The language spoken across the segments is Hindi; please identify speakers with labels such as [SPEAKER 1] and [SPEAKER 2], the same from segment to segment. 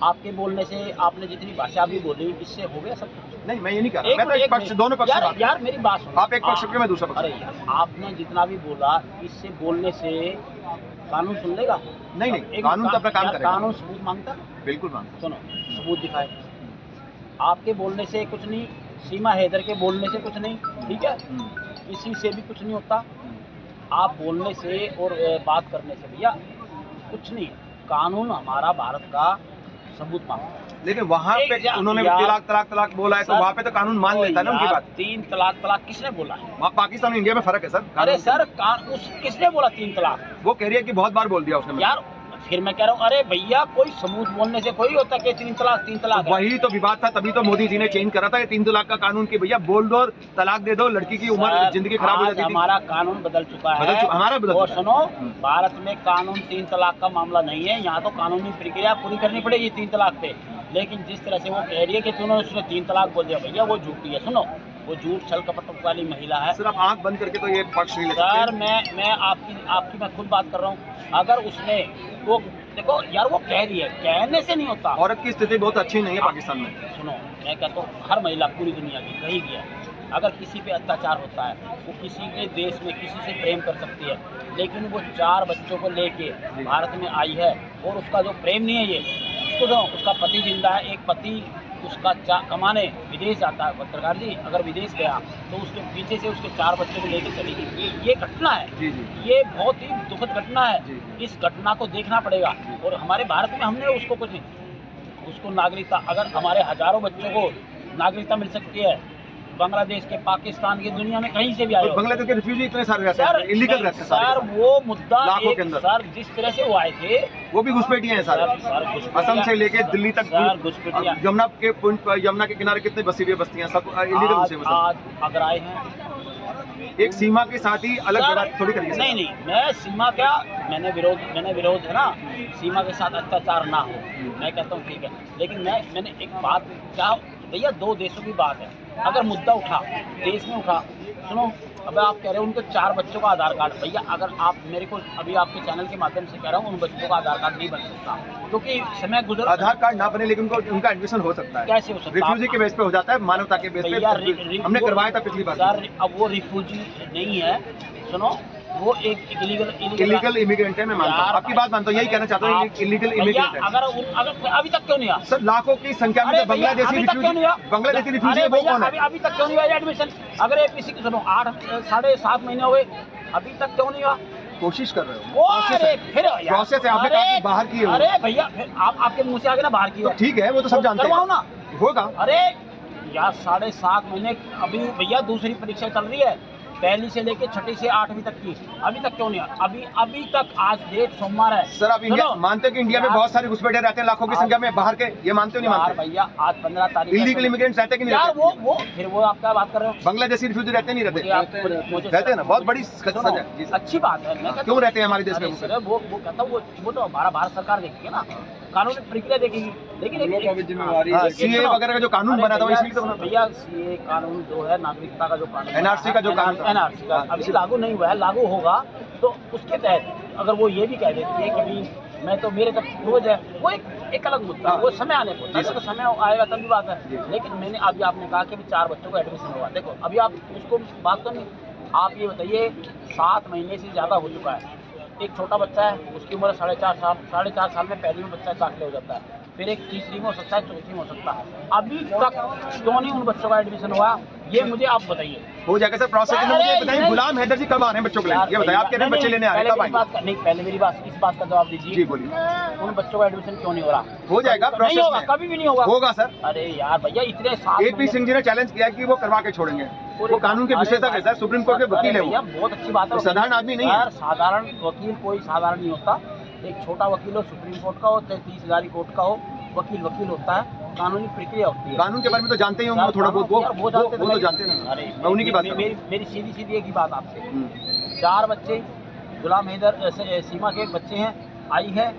[SPEAKER 1] आपके बोलने से आपने जितनी भाषा भी बोली इससे हो गया सब कुछ?
[SPEAKER 2] नहीं, मैं ये नहीं कह रहा, मैं तो एक पक्ष, दोनों पक्ष
[SPEAKER 1] यार, यार मेरी बात सुनो।
[SPEAKER 2] आप एक पक्ष के, मैं दूसरा पक्ष।
[SPEAKER 1] अरे यार, आपने जितना भी बोला इससे बोलने से कानून सुन लेगा?
[SPEAKER 2] नहीं नहीं, कानून तो अपना काम करेगा।
[SPEAKER 1] कानून सबूत मांगता है?
[SPEAKER 2] बिल्कुल मांगता।
[SPEAKER 1] सुनो, सबूत दिखाए। आपके बोलने से कुछ नहीं, सीमा हैदर के बोलने से कुछ नहीं, ठीक है, किसी से भी कुछ नहीं होता। आप बोलने से और बात करने से भैया कुछ नहीं है। कानून हमारा भारत का सबूत मांगता है।
[SPEAKER 2] लेकिन वहाँ पे उन्होंने तलाक तलाक तलाक बोला है, तो वहाँ पे तो कानून मान लेता है ना उनकी बात।
[SPEAKER 1] 3 तलाक तलाक किसने बोला है?
[SPEAKER 2] वहाँ पाकिस्तान और इंडिया में फर्क है सर।
[SPEAKER 1] अरे सर, किसने बोला 3 तलाक?
[SPEAKER 2] वो कह रही है कि बहुत बार बोल दिया उसने।
[SPEAKER 1] यार फिर मैं कह रहा हूँ, अरे भैया कोई सबूत बोलने से कोई होता कि 3 तलाक 3 तलाक है।
[SPEAKER 2] वही तो विवाद था, तभी तो मोदी जी ने चेंज करा था ये 3 तलाक का कानून कि भैया बोल दो और तलाक दे दो, लड़की की उम्र जिंदगी खराब हो जाती है।
[SPEAKER 1] हमारा कानून बदल चुका है,
[SPEAKER 2] हमारा बदल
[SPEAKER 1] और सुनो, भारत में कानून 3 तलाक का मामला नहीं है। यहाँ तो कानूनी प्रक्रिया पूरी करनी पड़ेगी 3 तलाक पे। लेकिन जिस तरह से वो कह रही है कि तूने उसने 3 तलाक बोल दिया, भैया वो झूठी है। सुनो, वो झूठ छल कपट वाली महिला है।
[SPEAKER 2] सर आप आंख बंद करके तो ये पक्ष नहीं ले सकते।
[SPEAKER 1] सर मैं आपकी मैं खुद बात कर रहा हूँ। अगर उसने वो देखो यार, वो कह रही है, कहने से नहीं होता।
[SPEAKER 2] औरत की स्थिति बहुत अच्छी नहीं है पाकिस्तान में।
[SPEAKER 1] सुनो, मैं कहता हूँ हर महिला पूरी दुनिया की कहीं भी है, अगर किसी पे अत्याचार होता है वो किसी के देश में किसी से प्रेम कर सकती है, लेकिन वो 4 बच्चों को लेके भारत में आई है और उसका जो प्रेम नहीं है, ये उसका पति जिंदा है, एक पति उसका कमाने विदेश जाता है। पत्रकार जी, अगर विदेश गया तो उसके पीछे से उसके 4 बच्चों को लेकर चली गई। ये घटना है, ये बहुत ही दुखद घटना है। इस घटना को देखना पड़ेगा। और हमारे भारत में हमने उसको कुछ नहीं, उसको नागरिकता, अगर हमारे हजारों बच्चों को नागरिकता मिल सकती है बांग्लादेश के, पाकिस्तान की, दुनिया में कहीं से भी आए हो।
[SPEAKER 2] बांग्लादेश के रिफ्यूजी इतने सारे रहते हैं, इलीगल रहते हैं
[SPEAKER 1] सर। वो मुद्दा
[SPEAKER 2] लाखों के अंदर।
[SPEAKER 1] सर, जिस तरह से वो आए थे,
[SPEAKER 2] वो भी घुसपैठिए हैं सारे, असम से लेके दिल्ली तक। यमुना के किनारे कितने बसी हुई बस्तियां, सब इलीगल घुसे हुए।
[SPEAKER 1] आज अगर आए हैं
[SPEAKER 2] एक सीमा के साथ ही अलग थोड़ी करिए।
[SPEAKER 1] नहीं, मैं सीमा क्या, मैंने विरोध है ना, सीमा के साथ अत्याचार ना हो, मैं कहता हूँ ठीक है। लेकिन मैंने एक बात क्या भैया, 2 देशों की बात है। अगर मुद्दा उठा, देश में उठा, सुनो, अब आप कह रहे हो उनके 4 बच्चों का आधार कार्ड, भैया अगर आप मेरे को अभी आपके चैनल के माध्यम से कह रहा हूँ, उन बच्चों का आधार कार्ड नहीं बन सकता क्योंकि समय गुजर। आधार
[SPEAKER 2] कार्ड ना बने लेकिन उनका एडमिशन हो सकता है।
[SPEAKER 1] कैसे हो सकता है?
[SPEAKER 2] रिफ्यूजी के बेस पे हो जाता है, मानवता के बेस पे। हमने करवाया था पिछली बार।
[SPEAKER 1] सर अब वो रिफ्यूजी नहीं है, सुनो, वो एक
[SPEAKER 2] इलीगल इमिग्रेंट है। मैं मानता हूँ, आपकी बात मानता हूँ, यही कहना चाहता हूँ, इलीगल इमिग्रेंट है।
[SPEAKER 1] अगर अभी तक क्यों नहीं आया
[SPEAKER 2] सर? लाखों की संख्या में बांग्लादेशी रिफ्यूजी वो कौन है?
[SPEAKER 1] अभी तक क्यों नहीं आया एडमिशन? अगर एपीसी की सुनो 7.5 महीने हो गए, अभी तक क्यों नहीं हुआ?
[SPEAKER 2] कोशिश कर रहे हो।
[SPEAKER 1] अरे फिर
[SPEAKER 2] प्रोसेस है, आपने कहा कि बाहर की है।
[SPEAKER 1] अरे भैया फिर आपके मुंह से आगे ना बाहर की है।
[SPEAKER 2] ठीक है, वो तो सब जानते हैं
[SPEAKER 1] ना,
[SPEAKER 2] होगा।
[SPEAKER 1] अरे यार 7.5 महीने अभी भैया दूसरी परीक्षा चल रही है, पहली से लेके 6ठी से 8वीं तक की, अभी तक क्यों नहीं? अभी तक आज डेट सोमवार है।
[SPEAKER 2] सर आप इंडिया मानते हो कि इंडिया में बहुत सारे घुसपैठे रहते हैं लाखों की संख्या में बाहर के, ये मानते हो नहीं मानते?
[SPEAKER 1] भैया आज 15 तारीख
[SPEAKER 2] इलीगल इमिग्रेंट्स रहते कि नहीं
[SPEAKER 1] यार? वो फिर वो आप क्या बात कर रहे हो?
[SPEAKER 2] बांग्लादेशी रिफ्यूजी रहते नहीं रहते? रहते हैं ना, बहुत बड़ी
[SPEAKER 1] अच्छी बात है। मैं
[SPEAKER 2] क्यों रहते हैं हमारे देश में?
[SPEAKER 1] वो कहता हूँ वो तो हमारा भारत सरकार देखेगी ना, कानूनी प्रक्रिया देखेगी। लेकिन
[SPEAKER 2] सीए वगैरह का जो कानून बना था इसलिए तो
[SPEAKER 1] भैया, सीए कानून जो है, नागरिकता का जो कानून,
[SPEAKER 2] एनआरसी का जो कानून,
[SPEAKER 1] एनआरसी का अभी लागू नहीं हुआ है, लागू होगा तो उसके तहत अगर वो ये भी कह देती है कि भाई मैं तो मेरे तक रोज है, वो एक अलग मुद्दा, वो समय आने को, तो समय आएगा तब भी बात है। लेकिन मैंने अभी आपने कहा कि 4 बच्चों का एडमिशन हुआ, देखो अभी आप उसको बात तो नहीं, आप ये बताइए 7 महीने से ज़्यादा हो चुका है। एक छोटा बच्चा है, उसकी उम्र 4.5 साल में पहली में बच्चा दाखिल हो जाता है, फिर एक 3री में हो सकता है, 4थी में हो सकता है। अभी तक क्यों नहीं उन बच्चों का एडमिशन हुआ, ये मुझे आप बताइए।
[SPEAKER 2] हो जाएगा सर प्रोसेस। मुझे बताइए गुलाम हैदर जी कब आ रहे हैं बच्चों को लेकर? ये बताइए, आप कह रहे हैं बच्चे लेने आ रहे हैं, कब आएंगे?
[SPEAKER 1] नहीं, पहले मेरी बात, इस बात का जवाब दीजिए।
[SPEAKER 2] जी बोलिए।
[SPEAKER 1] उन बच्चों का एडमिशन क्यों नहीं हो रहा?
[SPEAKER 2] हो जाएगा, प्रोसेस
[SPEAKER 1] नहीं होगा, कभी भी नहीं होगा।
[SPEAKER 2] होगा सर।
[SPEAKER 1] अरे यार भैया, इतने
[SPEAKER 2] AP सिंह जी ने चैलेंज किया कि वो करवा के छोड़ेंगे, वो कानून के विशेषज्ञ है सर, सुप्रीम कोर्ट के वकील है वो।
[SPEAKER 1] बहुत अच्छी बात है,
[SPEAKER 2] साधारण आदमी नहीं है।
[SPEAKER 1] साधारण वकील कोई साधारण नहीं होता। एक छोटा वकील हो, सुप्रीम कोर्ट का हो, चाहे 30,000 कोर्ट का हो, वकील होता है, कानूनी प्रक्रिया होती है।
[SPEAKER 2] कानून के बारे में तो जानते ही होंगे थोड़ा बहुत, वो तो जानते हैं।
[SPEAKER 1] अरे
[SPEAKER 2] मैं उन्हीं की बात,
[SPEAKER 1] मेरी सीधी एक ही बात आपसे, 4 बच्चे गुलाम हैदर सीमा के बच्चे हैं, आई है।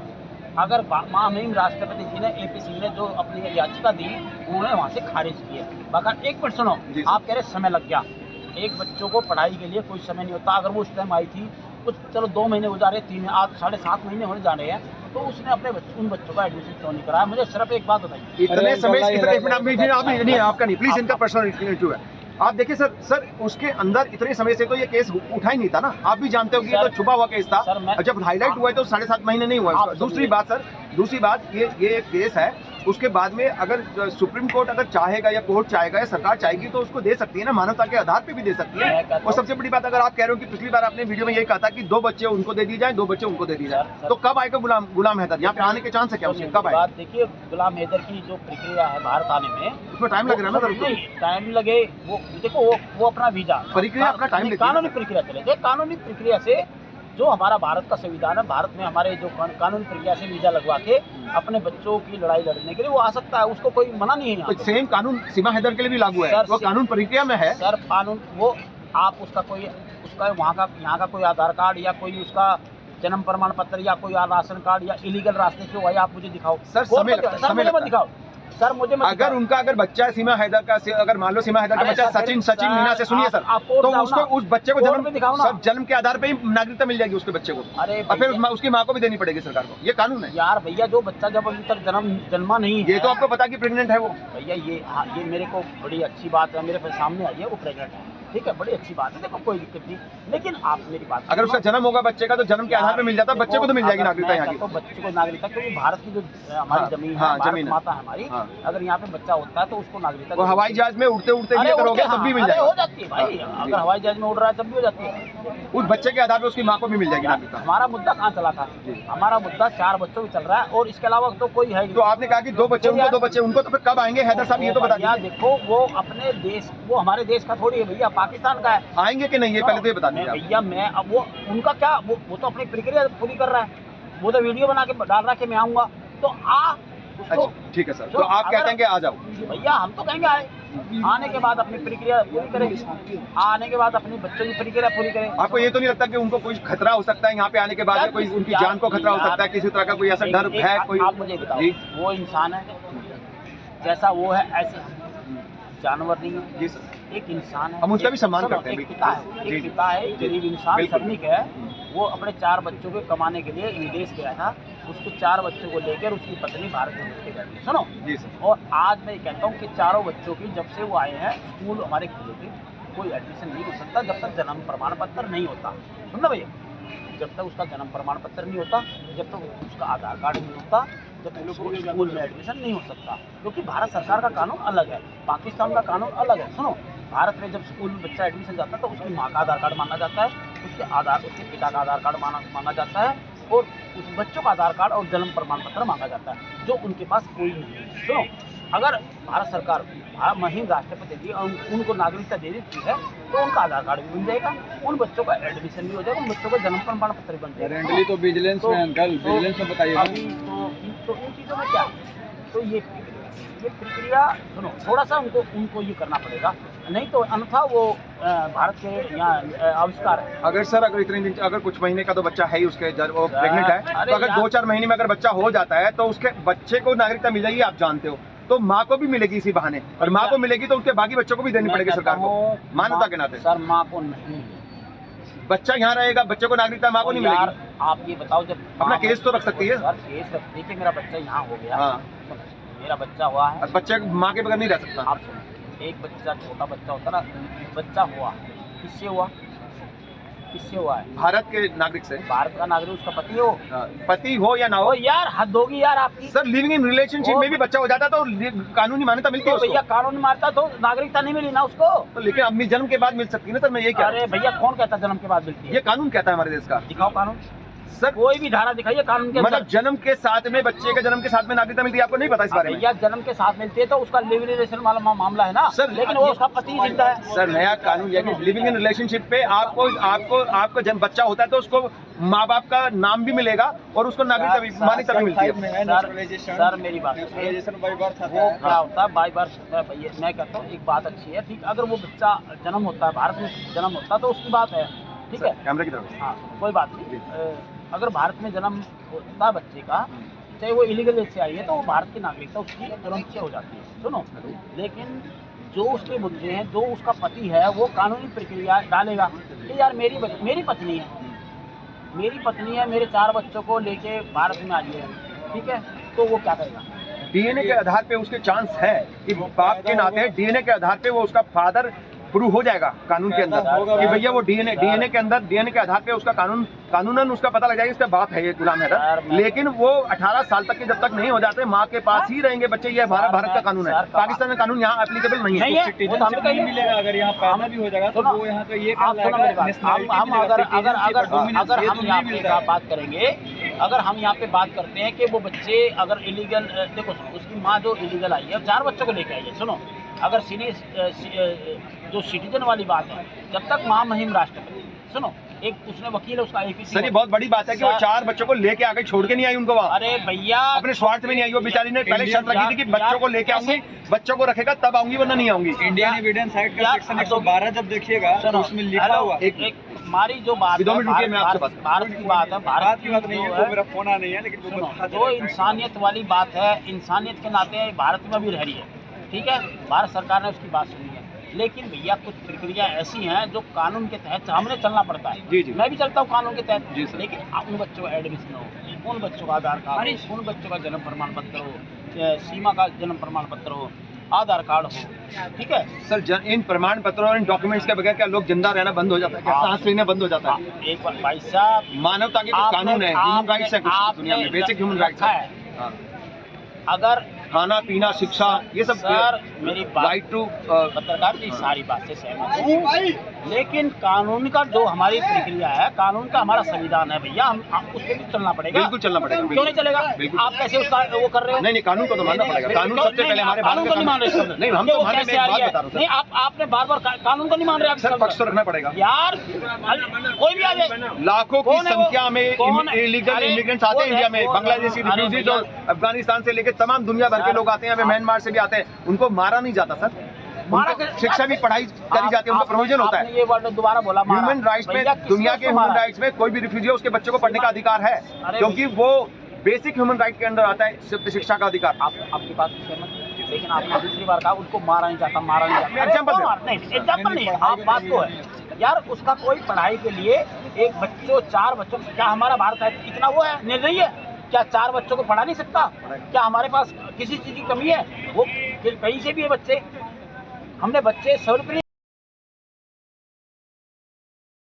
[SPEAKER 1] अगर महामहिम राष्ट्रपति जी ने AP सिंह ने जो अपनी याचिका दी, उन्होंने वहाँ से खारिज की है। बाकी एक मिनट सुनो, आप कह रहे समय लग गया, एक बच्चों को पढ़ाई के लिए कोई समय नहीं होता। अगर वो उस टाइम आई थी, कुछ चलो 2 महीने गुजारे, 3 आज 7.5 महीने होने जा रहे हैं, तो उसने अपने उन बच्चों का एडमिशन क्यों नहीं कराया? मुझे सिर्फ एक बात बताइए।
[SPEAKER 2] इतने समय नहीं, आपका नहीं, प्लीज इनका पर्सनल इंटरव्यू है। आप देखिए सर उसके अंदर इतने समय से तो ये केस उठा ही नहीं था ना। आप भी जानते हो कि ये तो छुपा हुआ केस था। जब हाईलाइट हुआ है तो 7.5 महीने नहीं हुआ है। दूसरी बात ये एक केस है। उसके बाद में अगर सुप्रीम कोर्ट अगर चाहेगा या कोर्ट चाहेगा या सरकार चाहेगी तो उसको दे सकती है ना, मानवता के आधार पे भी दे सकती है। और सबसे बड़ी बात, अगर आप कह रहे हो कि पिछली बार आपने वीडियो में यही कहा था कि 2 बच्चे उनको दे दी जाए, 2 बच्चे उनको दे दी जाए, तो कब आएगा गुलाम हैदर? यहाँ पे आने के चांस है क्या उसके? कब आएगा?
[SPEAKER 1] देखिए, गुलाम हैदर की जो प्रक्रिया है भारत आने में,
[SPEAKER 2] उसमें टाइम लग रहा है ना सर?
[SPEAKER 1] नहीं टाइम लगे, वो देखो वो अपना वीजा
[SPEAKER 2] प्रक्रिया अपना टाइम लेती है।
[SPEAKER 1] कानूनी प्रक्रिया चले, कानूनी प्रक्रिया से जो हमारा भारत का संविधान है, भारत में हमारे जो कानूनी प्रक्रिया से वीजा लगवा के अपने बच्चों की लड़ाई लड़ने के लिए वो आ सकता है, उसको कोई मना नहीं है।
[SPEAKER 2] तो सेम कानून सीमा हैदर के लिए भी लागू है, वो कानून प्रक्रिया में है
[SPEAKER 1] सर। कानून वो आप उसका वहाँ का यहाँ का कोई आधार कार्ड या कोई उसका जन्म प्रमाण पत्र या कोई राशन कार्ड या इलीगल रास्ते से हुआ है, आप मुझे दिखाओ
[SPEAKER 2] सर। समय मत
[SPEAKER 1] दिखाओ सर, मुझे
[SPEAKER 2] अगर उनका बच्चा है सीमा हैदर का, अगर मान लो सीमा हैदर का बच्चा सचिन मीना से, सुनिए सर, तो उसको उस बच्चे को जन्म के आधार पे ही नागरिकता मिल जाएगी उसके बच्चे को।
[SPEAKER 1] अरे
[SPEAKER 2] और फिर उसकी माँ को भी देनी पड़ेगी सरकार को, ये कानून है
[SPEAKER 1] यार। भैया जो बच्चा जब अभी तक जन्मा नहीं है,
[SPEAKER 2] ये तो आपको पता कि प्रेग्नेंट है वो
[SPEAKER 1] भैया, ये मेरे को बड़ी अच्छी बात है, मेरे सामने आई है वो प्रेग्नेंट है, ठीक है, बड़ी अच्छी बात है, देखो कोई दिक्कत नहीं। लेकिन आप मेरी बात,
[SPEAKER 2] अगर उसका जन्म होगा बच्चे का तो जन्म के आधार पे मिल जाता है, बच्चे को तो मिल जाएगी नागरिकता यहाँ की।
[SPEAKER 1] तो बच्चे को नागरिकता, क्योंकि भारत की जो हमारी जमीन है, भारत माता है हमारी, अगर यहाँ पे बच्चा होता है तो उसको नागरिकता।
[SPEAKER 2] वो हवाई जहाज में उड़ते ये करोगे तब भी मिल जाएगा,
[SPEAKER 1] हो जाती है भाई। अगर हवाई जहाज में उड़ रहा है तब भी हो जाती है,
[SPEAKER 2] उस बच्चे के आधार पे उसकी माँ को भी मिल जाएगी नागरिकता।
[SPEAKER 1] हमारा मुद्दा कहाँ चला था? हमारा मुद्दा 4 बच्चों की चल रहा है और इसके अलावा तो कोई है।
[SPEAKER 2] तो आपने कहा कि 2 बच्चे उनको, तो फिर कब आएंगे हैदर साहब, ये तो बता दीजिए।
[SPEAKER 1] देखो वो अपने देश, वो हमारे देश का थोड़ी है भैया, पाकिस्तान का है।
[SPEAKER 2] आएंगे कि नहीं ये पहले तो ये बता दीजिए
[SPEAKER 1] भैया। मैं अब वो उनका क्या, वो तो अपनी प्रक्रिया पूरी कर रहा है, वो तो वीडियो बना के डाल रहा है कि मैं आऊंगा, तो
[SPEAKER 2] अच्छा ठीक है सर। तो आप कहते हैं कि आ जाओ
[SPEAKER 1] भैया, हम तो कहेंगे आए, आने के बाद अपनी प्रक्रिया पूरी करेंगे, आने के बाद अपनी बच्चों की प्रक्रिया पूरी करें।
[SPEAKER 2] आपको ये तो नहीं लगता कि उनको कोई खतरा हो सकता है यहाँ पे आने के बाद, कोई उनकी जान को खतरा हो सकता है, किसी तरह का कोई ऐसा डर है कोई?
[SPEAKER 1] आप मुझे बताओ, वो इंसान है, जैसा वो है ऐसे जानवर नहीं है
[SPEAKER 2] जी सर,
[SPEAKER 1] एक इंसान है,
[SPEAKER 2] हम उसका भी सम्मान करते हैं।
[SPEAKER 1] एक पिता है गरीब इंसान, श्रमिक है, वो अपने 4 बच्चों को कमाने के लिए विदेश गया था, उसके 4 बच्चों को लेकर उसकी पत्नी भारत में घुस के गई, सुनो
[SPEAKER 2] जी सर।
[SPEAKER 1] और आज मैं कहता हूँ कि 4 बच्चों की जब से वो आए हैं, स्कूल हमारे खुले थे, कोई एडमिशन नहीं हो सकता जब तक जन्म प्रमाण पत्र नहीं होता। सुनना भैया, जब तक उसका जन्म प्रमाण पत्र नहीं होता, जब तक उसका आधार कार्ड नहीं होता, जब तक उसको स्कूल में एडमिशन नहीं हो सकता, क्योंकि भारत सरकार का कानून अलग है, पाकिस्तान का कानून अलग है। सुनो, भारत में जब स्कूल में बच्चा एडमिशन जाता है तो उसकी माँ का आधार कार्ड मांगा जाता है, उसके पिता का आधार कार्ड मांगा जाता है और उस बच्चों का आधार कार्ड और जन्म प्रमाण पत्र मांगा जाता है, जो उनके पास कोई नहीं है। सुनो, अगर भारत सरकार महिम राष्ट्रपति दी और उनको नागरिकता दे देती है तो उनका आधार कार्ड भी बन जाएगा, उन बच्चों का एडमिशन भी हो जाएगा, उन बच्चों का जन्म प्रमाण पत्र भी बन जाएगा।
[SPEAKER 3] तो विजिलेंस में अंकल, विजिलेंस में बताइए
[SPEAKER 1] अभी तो इन चीज़ों में क्या, तो ये प्रक्रिया सुनो, थोड़ा सा उनको ये करना पड़ेगा, नहीं तो अन्यथा वो भारत के यहाँ आविष्कार है।
[SPEAKER 2] अगर सर इतने दिन, अगर कुछ महीने का तो बच्चा है ही उसके, वो प्रेग्नेंट है, तो अगर 2-4 महीने में अगर बच्चा हो जाता है तो उसके बच्चे को नागरिकता मिल जाएगी, आप जानते हो, तो माँ को भी मिलेगी इसी बहाने, और माँ को मिलेगी तो उसके बाकी बच्चों को भी देनी पड़ेगी सरकार को, मानवता के नाते।
[SPEAKER 1] सर माँ को नहीं,
[SPEAKER 2] बच्चा यहाँ रहेगा, बच्चे को नागरिकता माँ को नहीं मिलेगी।
[SPEAKER 1] आप ये बताओ, जब
[SPEAKER 2] अपना केस तो रख सकती है
[SPEAKER 1] सर, केस रख, देखिए मेरा बच्चा यहाँ हो गया,
[SPEAKER 2] हाँ,
[SPEAKER 1] मेरा बच्चा हुआ है,
[SPEAKER 2] बच्चे माँ के बगैर नहीं रह सकता।
[SPEAKER 1] आप एक बच्चा, छोटा बच्चा होता ना, बच्चा हुआ किससे हुआ? किससे हुआ है?
[SPEAKER 2] भारत के नागरिक से।
[SPEAKER 1] भारत का नागरिक, उसका पति हो
[SPEAKER 2] या ना हो,
[SPEAKER 1] यार हद होगी यार आपकी।
[SPEAKER 2] सर लिविंग इन रिलेशनशिप में भी बच्चा हो जाता तो कानूनी मान्यता मिलती है उसको।
[SPEAKER 1] भैया कानूनी मान्यता तो नागरिकता नहीं मिली ना उसको,
[SPEAKER 2] तो लेकिन अपनी जन्म के बाद मिल सकती है ना सर, मैं ये क्या?
[SPEAKER 1] अरे भैया कौन कहता है जन्म के बाद मिलती है?
[SPEAKER 2] ये कानून कहता है हमारे देश का।
[SPEAKER 1] दिखाओ कानून
[SPEAKER 2] सर,
[SPEAKER 1] कोई भी धारा दिखाइए कानून के,
[SPEAKER 2] मतलब जन्म के साथ में, बच्चे के जन्म के साथ में नागरिकता मिलती है, आपको नहीं पता इस बारे में?
[SPEAKER 1] भैया जन्म के साथ मिलती है तो उसका लिविंग रिलेशन वाला मामला है ना सर, लेकिन वो उसका पति जिंदा है।
[SPEAKER 2] सर नया कानून यह कि लिविंग इन रिलेशनशिप पे आपको जब बच्चा होता है तो उसको माँ बाप का नाम भी मिलेगा और उसको नागरिकता भी, मान्यता भी मिलती है।
[SPEAKER 1] सर मेरी बात, वो क्या होता है बाई बर्थ, मैं कहता हूँ एक बात अच्छी है, ठीक, अगर वो बच्चा जन्म होता है, भारत में जन्म होता है तो उसकी बात है, ठीक है,
[SPEAKER 2] कैमरे की तरफ,
[SPEAKER 1] हाँ कोई बात नहीं। अगर भारत में जन्म होता है बच्चे का, चाहे वो इलीगल से आई है, तो वो भारत की नागरिकता उसकी तुरंत से हो जाती है। सुनो, लेकिन जो उसके मुद्दे हैं, जो उसका पति है, वो कानूनी प्रक्रिया डालेगा कि यार मेरी पत्नी है, मेरी 4 बच्चों को लेके भारत में आई है, ठीक है, तो वो क्या करेगा?
[SPEAKER 2] डीएनए के आधार पे उसके चांस है कि बाप के नाते डीएनए के आधार पे वो उसका फादर प्रूव हो जाएगा कानून के अंदर कि भैया वो डीएनए के अंदर डीएनए के आधार पे उसका कानूनन उसका पता लग जाएगा इसका बाप है ये गुलाम हैदर। लेकिन वो 18 साल तक के जब तक नहीं हो जाते माँ के पास ही रहेंगे बच्चे। ये भारत का कानून है, पाकिस्तान का कानून यहाँ एप्लीकेबल नहीं है।
[SPEAKER 3] सिटीजनशिप नहीं मिलेगा अगर यहाँ पैदा भी हो जाएगा तो वो यहाँ तो ये
[SPEAKER 1] अगर हम यहाँ पे बात करेंगे, अगर हम यहाँ पे बात करते हैं कि वो बच्चे अगर इलीगल, देखो उसकी माँ जो इलीगल आई है 4 बच्चों को लेके आई है। सुनो, अगर जो सिटीजन वाली बात है, जब तक माँ मुहिम राष्ट्रपति, सुनो एक उसने वकील है उसका APC।
[SPEAKER 2] सर ये बहुत बड़ी बात है कि वो 4 बच्चों को लेके आगे छोड़ के नहीं आई उनको वहाँ।
[SPEAKER 1] अरे भैया
[SPEAKER 2] अपने स्वार्थ में नहीं आई, वो बेचारी ने पहले शर्त रखी थी कि बच्चों को लेके आऊंगी, बच्चों को रखेगा तब आऊंगी वरना नहीं आऊंगी।
[SPEAKER 3] इंडियन एविडेंस एक्ट का सेक्शन 112 जब देखिएगा तो उसमें लिखा हुआ
[SPEAKER 1] एक हमारी जो बात है, भारत की बात है, भारत की बात नहीं है,
[SPEAKER 3] मेरा फोन आ नहीं है, लेकिन
[SPEAKER 1] जो इंसानियत वाली बात है, इंसानियत के नाते भारत में भी रह रही है, ठीक है, भारत सरकार ने उसकी बात सुनी है। लेकिन भैया कुछ प्रक्रिया ऐसी हैं जो कानून के तहत हमने चलना पड़ता है।
[SPEAKER 2] जी जी,
[SPEAKER 1] मैं भी चलता हूँ कानून के तहत, लेकिन उन बच्चों का एडमिशन हो, उन बच्चों का आधार कार्ड हो, उन बच्चों का जन्म प्रमाण पत्र हो, सीमा का जन्म प्रमाण पत्र हो, आधार कार्ड हो, ठीक है
[SPEAKER 2] सर। इन प्रमाण पत्रों और इन डॉक्यूमेंट्स के बगैर क्या लोग जिंदा रहना बंद हो जाता है, क्या सांस लेना बंद हो जाता है?
[SPEAKER 1] एक बार भाई साहब,
[SPEAKER 2] मानवता के कानून है, ह्यूमन राइट्स है कुछ दुनिया में, बेसिक ह्यूमन राइट्स है।
[SPEAKER 1] अगर
[SPEAKER 2] खाना पीना शिक्षा ये सब
[SPEAKER 1] सर, मेरी
[SPEAKER 2] राइट टू
[SPEAKER 1] पत्रकार की सारी बात से सहमत हूँ, लेकिन कानून का जो हमारी प्रक्रिया है, कानून का हमारा संविधान है भैया, हम उस पर भी चलना पड़ेगा।
[SPEAKER 2] बिल्कुल चलना पड़ेगा।
[SPEAKER 1] क्यों नहीं चलेगा? आप कैसे उसका वो कर रहे हो?
[SPEAKER 2] नहीं, कानून को तो मानना पड़ेगा। कानून सबसे पहले हमारे
[SPEAKER 1] कानून को नहीं मान रहे।
[SPEAKER 2] नहीं, हम तो मानने में बात बता रहा हूं।
[SPEAKER 1] नहीं, आपने बार-बार कानून को नहीं मान रहे।
[SPEAKER 2] सर पक्ष तो रखना पड़ेगा
[SPEAKER 1] यार, कोई भी आ जाए।
[SPEAKER 2] लाखों की संख्या में इलीगल इमिग्रेंट्स आते हैं इंडिया में, बांग्लादेशी रिफ्यूजीज और अफगानिस्तान से लेकर तमाम दुनिया भर के लोग आते हैं, म्यांमार से भी आते हैं। उनको मारा नहीं जाता सर, शिक्षा भी पढ़ाई करी जाती है, उनका प्रोविजन होता है।
[SPEAKER 1] ये वर्ड दोबारा बोला,
[SPEAKER 2] ह्यूमन राइट्स में, दुनिया के ह्यूमन राइट्स में कोई भी रिफ्यूजी है उसके बच्चे को पढ़ने का अधिकार है, क्योंकि वो बेसिक ह्यूमन राइट के अंदर आता है शिक्षा का अधिकार।
[SPEAKER 1] आपकी बात से सहमत, लेकिन आपने दूसरी बार कहा उनको मारा नहीं जाता, मारा नहीं जाता। एग्जाम्पल नहीं, आप बात को है यार, उसका कोई पढ़ाई के लिए एक बच्चों 4 बच्चों, क्या हमारा भारत है इतना वो है निर्दयी है? क्या 4 बच्चों को पढ़ा नहीं सकता? क्या हमारे पास किसी चीज़ की कमी है? वो कहीं से भी है बच्चे, हमने बच्चे 100 रुपये